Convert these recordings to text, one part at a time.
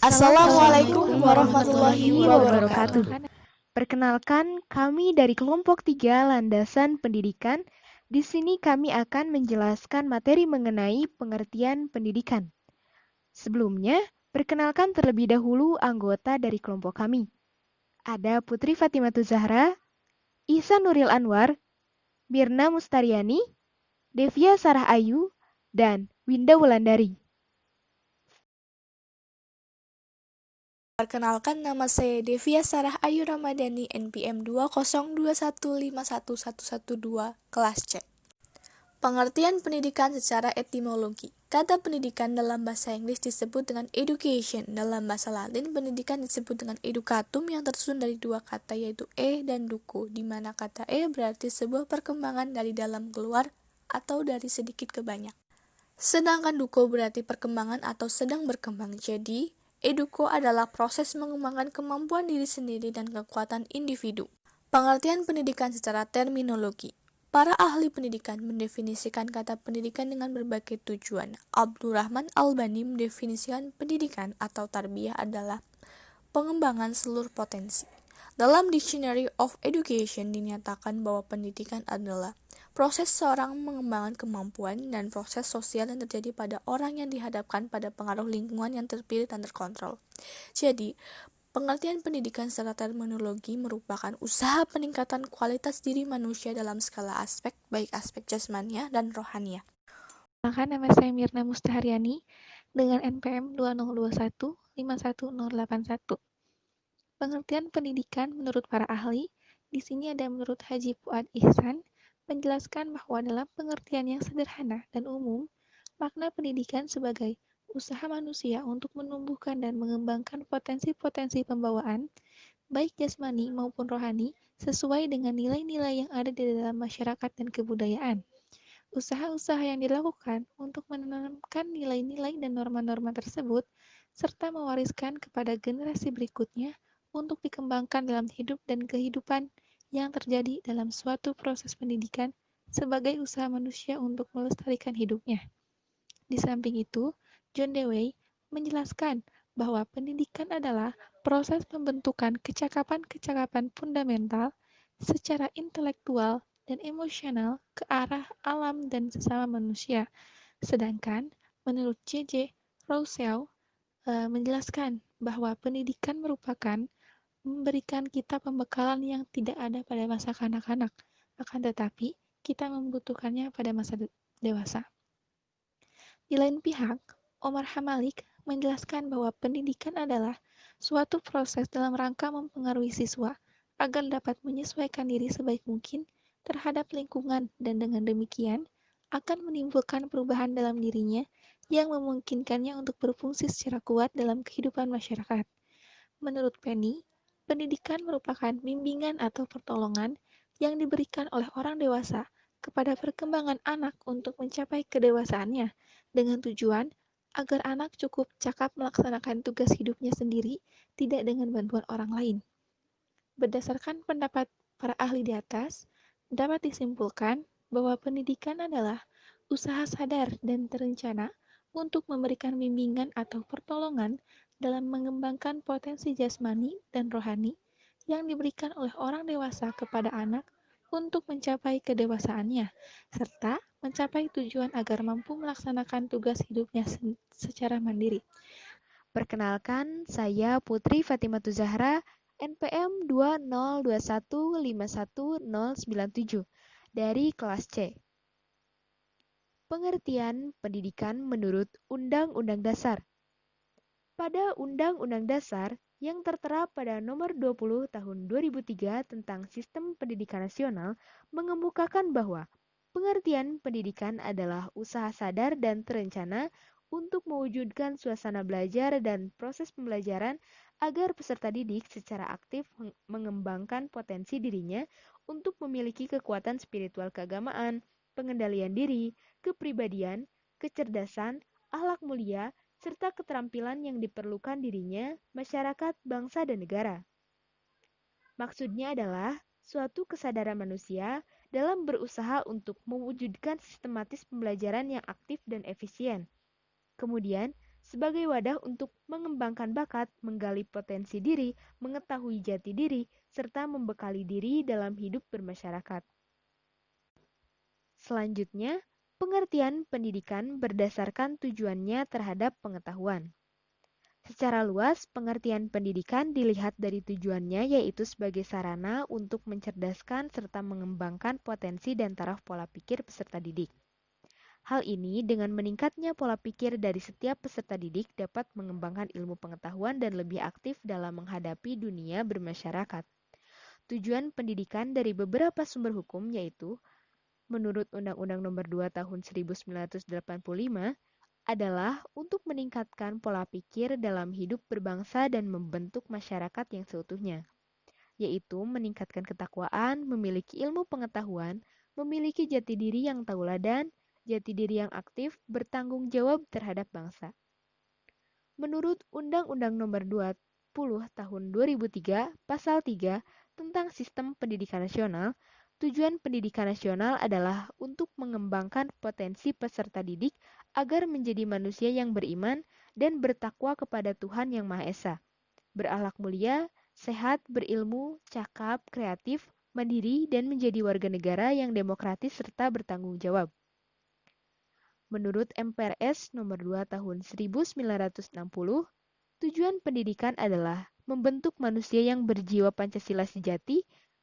Assalamualaikum warahmatullahi wabarakatuh. Perkenalkan, kami dari kelompok 3 Landasan Pendidikan. Di sini kami akan menjelaskan materi mengenai pengertian pendidikan. Sebelumnya, perkenalkan terlebih dahulu anggota dari kelompok kami. Ada Putri Fatimatu Zahra, Ihsan Nuril Anwar, Mirna Mustariani, Devia Sarah Ayu, dan Winda Wulandari. Perkenalkan, nama saya Devia Sarah Ayu Ramadhani, NPM 202151112, kelas C. Pengertian pendidikan secara etimologi. Kata pendidikan dalam bahasa Inggris disebut dengan education. Dalam bahasa Latin, pendidikan disebut dengan educatum yang tersusun dari dua kata yaitu dan duco, di mana kata berarti sebuah perkembangan dari dalam keluar atau dari sedikit ke banyak. Sedangkan duco berarti perkembangan atau sedang berkembang. Jadi, educo adalah proses mengembangkan kemampuan diri sendiri dan kekuatan individu. Pengertian pendidikan secara terminologi. Para ahli pendidikan mendefinisikan kata pendidikan dengan berbagai tujuan. Abdurrahman Albani mendefinisikan pendidikan atau tarbiyah adalah pengembangan seluruh potensi. Dalam Dictionary of Education dinyatakan bahwa pendidikan adalah proses seorang mengembangkan kemampuan dan proses sosial yang terjadi pada orang yang dihadapkan pada pengaruh lingkungan yang terpilih dan terkontrol. Jadi, pengertian pendidikan secara terminologi merupakan usaha peningkatan kualitas diri manusia dalam skala aspek, baik aspek jasmania dan rohania. Perkenalkan, nama saya Mirna Mustariani dengan NPM 2021511081. Pengertian pendidikan menurut para ahli, di sini ada menurut Haji Fuad Ihsan, menjelaskan bahwa dalam pengertian yang sederhana dan umum, makna pendidikan sebagai usaha manusia untuk menumbuhkan dan mengembangkan potensi-potensi pembawaan, baik jasmani maupun rohani, sesuai dengan nilai-nilai yang ada di dalam masyarakat dan kebudayaan. Usaha-usaha yang dilakukan untuk menanamkan nilai-nilai dan norma-norma tersebut, serta mewariskan kepada generasi berikutnya untuk dikembangkan dalam hidup dan kehidupan yang terjadi dalam suatu proses pendidikan sebagai usaha manusia untuk melestarikan hidupnya. Di samping itu, John Dewey menjelaskan bahwa pendidikan adalah proses pembentukan kecakapan-kecakapan fundamental secara intelektual dan emosional ke arah alam dan sesama manusia. Sedangkan menurut J.J. Rousseau menjelaskan bahwa pendidikan merupakan memberikan kita pembekalan yang tidak ada pada masa kanak-kanak, akan tetapi kita membutuhkannya pada masa dewasa. Di lain pihak, Omar Hamalik menjelaskan bahwa pendidikan adalah suatu proses dalam rangka mempengaruhi siswa agar dapat menyesuaikan diri sebaik mungkin terhadap lingkungan dan dengan demikian akan menimbulkan perubahan dalam dirinya yang memungkinkannya untuk berfungsi secara kuat dalam kehidupan masyarakat. Menurut Penny, pendidikan merupakan bimbingan atau pertolongan yang diberikan oleh orang dewasa kepada perkembangan anak untuk mencapai kedewasaannya dengan tujuan agar anak cukup cakap melaksanakan tugas hidupnya sendiri, tidak dengan bantuan orang lain. Berdasarkan pendapat para ahli di atas, dapat disimpulkan bahwa pendidikan adalah usaha sadar dan terencana untuk memberikan bimbingan atau pertolongan dalam mengembangkan potensi jasmani dan rohani yang diberikan oleh orang dewasa kepada anak untuk mencapai kedewasaannya, serta mencapai tujuan agar mampu melaksanakan tugas hidupnya secara mandiri. Perkenalkan, saya Putri Fatimatu Zahra, NPM 202151097 dari kelas C. Pengertian pendidikan menurut Undang-Undang Dasar. Pada Undang-Undang Dasar yang tertera pada nomor 20 tahun 2003 tentang Sistem Pendidikan Nasional mengemukakan bahwa pengertian pendidikan adalah usaha sadar dan terencana untuk mewujudkan suasana belajar dan proses pembelajaran agar peserta didik secara aktif mengembangkan potensi dirinya untuk memiliki kekuatan spiritual keagamaan, pengendalian diri, kepribadian, kecerdasan, akhlak mulia, serta keterampilan yang diperlukan dirinya, masyarakat, bangsa, dan negara. Maksudnya adalah suatu kesadaran manusia dalam berusaha untuk mewujudkan sistematis pembelajaran yang aktif dan efisien. Kemudian, sebagai wadah untuk mengembangkan bakat, menggali potensi diri, mengetahui jati diri, serta membekali diri dalam hidup bermasyarakat. Selanjutnya, pengertian pendidikan berdasarkan tujuannya terhadap pengetahuan. Secara luas, pengertian pendidikan dilihat dari tujuannya yaitu sebagai sarana untuk mencerdaskan serta mengembangkan potensi dan taraf pola pikir peserta didik. Hal ini dengan meningkatnya pola pikir dari setiap peserta didik dapat mengembangkan ilmu pengetahuan dan lebih aktif dalam menghadapi dunia bermasyarakat. Tujuan pendidikan dari beberapa sumber hukum yaitu, menurut Undang-Undang Nomor 2 Tahun 1985, adalah untuk meningkatkan pola pikir dalam hidup berbangsa dan membentuk masyarakat yang seutuhnya, yaitu meningkatkan ketakwaan, memiliki ilmu pengetahuan, memiliki jati diri yang tauladan, jati diri yang aktif, bertanggung jawab terhadap bangsa. Menurut Undang-Undang Nomor 20 Tahun 2003, Pasal 3 tentang Sistem Pendidikan Nasional, tujuan pendidikan nasional adalah untuk mengembangkan potensi peserta didik agar menjadi manusia yang beriman dan bertakwa kepada Tuhan Yang Maha Esa, berakhlak mulia, sehat, berilmu, cakap, kreatif, mandiri, dan menjadi warga negara yang demokratis serta bertanggung jawab. Menurut MPRS Nomor 2 Tahun 1960, tujuan pendidikan adalah membentuk manusia yang berjiwa Pancasila sejati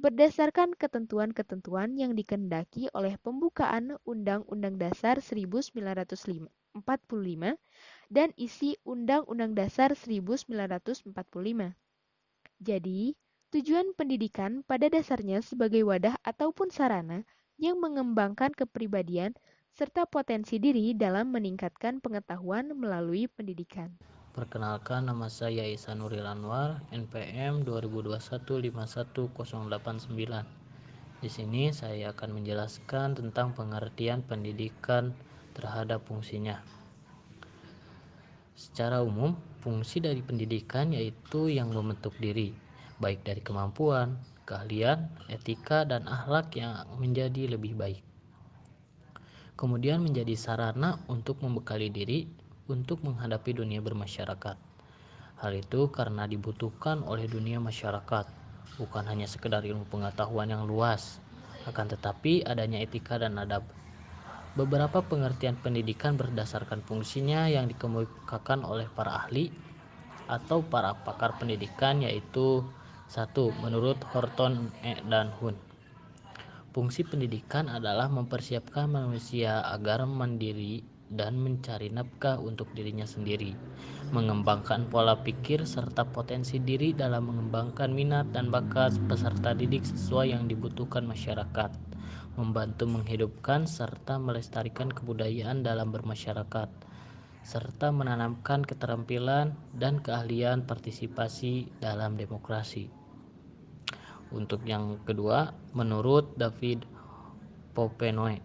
berdasarkan ketentuan-ketentuan yang dikehendaki oleh pembukaan Undang-Undang Dasar 1945 dan isi Undang-Undang Dasar 1945. Jadi, tujuan pendidikan pada dasarnya sebagai wadah ataupun sarana yang mengembangkan kepribadian serta potensi diri dalam meningkatkan pengetahuan melalui pendidikan. Perkenalkan, nama saya Ihsanuril Anwar, NPM 2021-51089. Di sini saya akan menjelaskan tentang pengertian pendidikan terhadap fungsinya. Secara umum, fungsi dari pendidikan yaitu yang membentuk diri, baik dari kemampuan, keahlian, etika, dan akhlak yang menjadi lebih baik. Kemudian menjadi sarana untuk membekali diri untuk menghadapi dunia bermasyarakat. Hal itu karena dibutuhkan oleh dunia masyarakat, bukan hanya sekedar ilmu pengetahuan yang luas, akan tetapi adanya etika dan adab. Beberapa pengertian pendidikan berdasarkan fungsinya yang dikemukakan oleh para ahli atau para pakar pendidikan yaitu 1. Menurut Horton dan Hun, fungsi pendidikan adalah mempersiapkan manusia agar mandiri dan mencari nafkah untuk dirinya sendiri, mengembangkan pola pikir serta potensi diri dalam mengembangkan minat dan bakat peserta didik sesuai yang dibutuhkan masyarakat, membantu menghidupkan serta melestarikan kebudayaan dalam bermasyarakat, serta menanamkan keterampilan dan keahlian partisipasi dalam demokrasi. Untuk yang kedua, menurut David Popenoe,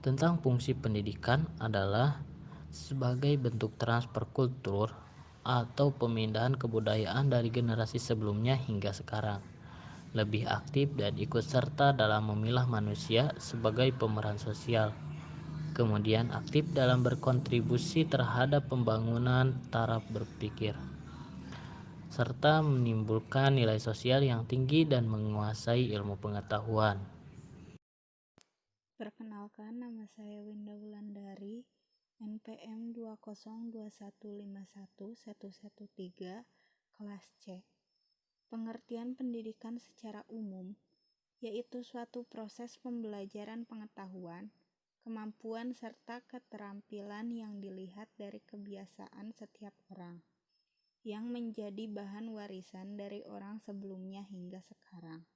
tentang fungsi pendidikan adalah sebagai bentuk transfer kultur atau pemindahan kebudayaan dari generasi sebelumnya hingga sekarang, lebih aktif dan ikut serta dalam memilah manusia sebagai pemeran sosial, kemudian aktif dalam berkontribusi terhadap pembangunan taraf berpikir, serta menimbulkan nilai sosial yang tinggi dan menguasai ilmu pengetahuan. Perkenalkan, nama saya Winda Wulandari, NPM 202151113, kelas C. Pengertian pendidikan secara umum yaitu suatu proses pembelajaran pengetahuan, kemampuan serta keterampilan yang dilihat dari kebiasaan setiap orang, yang menjadi bahan warisan dari orang sebelumnya hingga sekarang.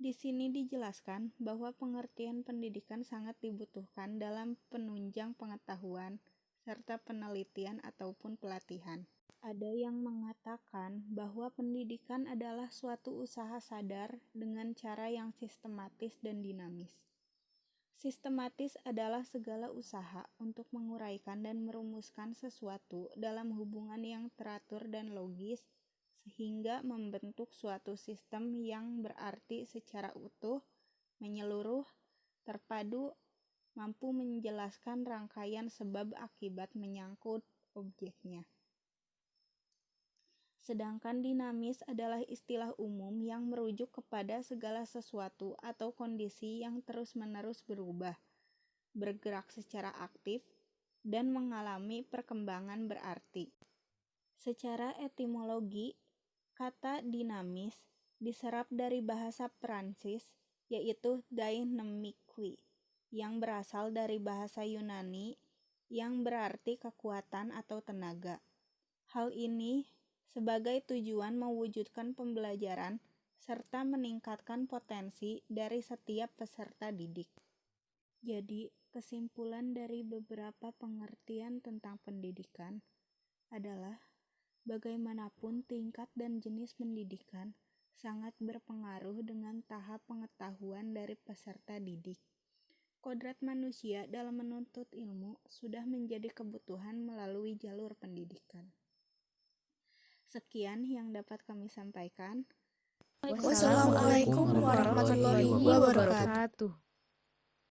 Di sini dijelaskan bahwa pengertian pendidikan sangat dibutuhkan dalam penunjang pengetahuan serta penelitian ataupun pelatihan. Ada yang mengatakan bahwa pendidikan adalah suatu usaha sadar dengan cara yang sistematis dan dinamis. Sistematis adalah segala usaha untuk menguraikan dan merumuskan sesuatu dalam hubungan yang teratur dan logis sehingga membentuk suatu sistem yang berarti secara utuh, menyeluruh, terpadu, mampu menjelaskan rangkaian sebab akibat menyangkut objeknya. Sedangkan dinamis adalah istilah umum yang merujuk kepada segala sesuatu atau kondisi yang terus-menerus berubah, bergerak secara aktif, dan mengalami perkembangan berarti. Secara etimologi, kata dinamis diserap dari bahasa Prancis, yaitu dynamiquely, yang berasal dari bahasa Yunani yang berarti kekuatan atau tenaga. Hal ini sebagai tujuan mewujudkan pembelajaran serta meningkatkan potensi dari setiap peserta didik. Jadi, kesimpulan dari beberapa pengertian tentang pendidikan adalah bagaimanapun tingkat dan jenis pendidikan sangat berpengaruh dengan tahap pengetahuan dari peserta didik. Kodrat manusia dalam menuntut ilmu sudah menjadi kebutuhan melalui jalur pendidikan. Sekian yang dapat kami sampaikan. Wassalamualaikum warahmatullahi wabarakatuh.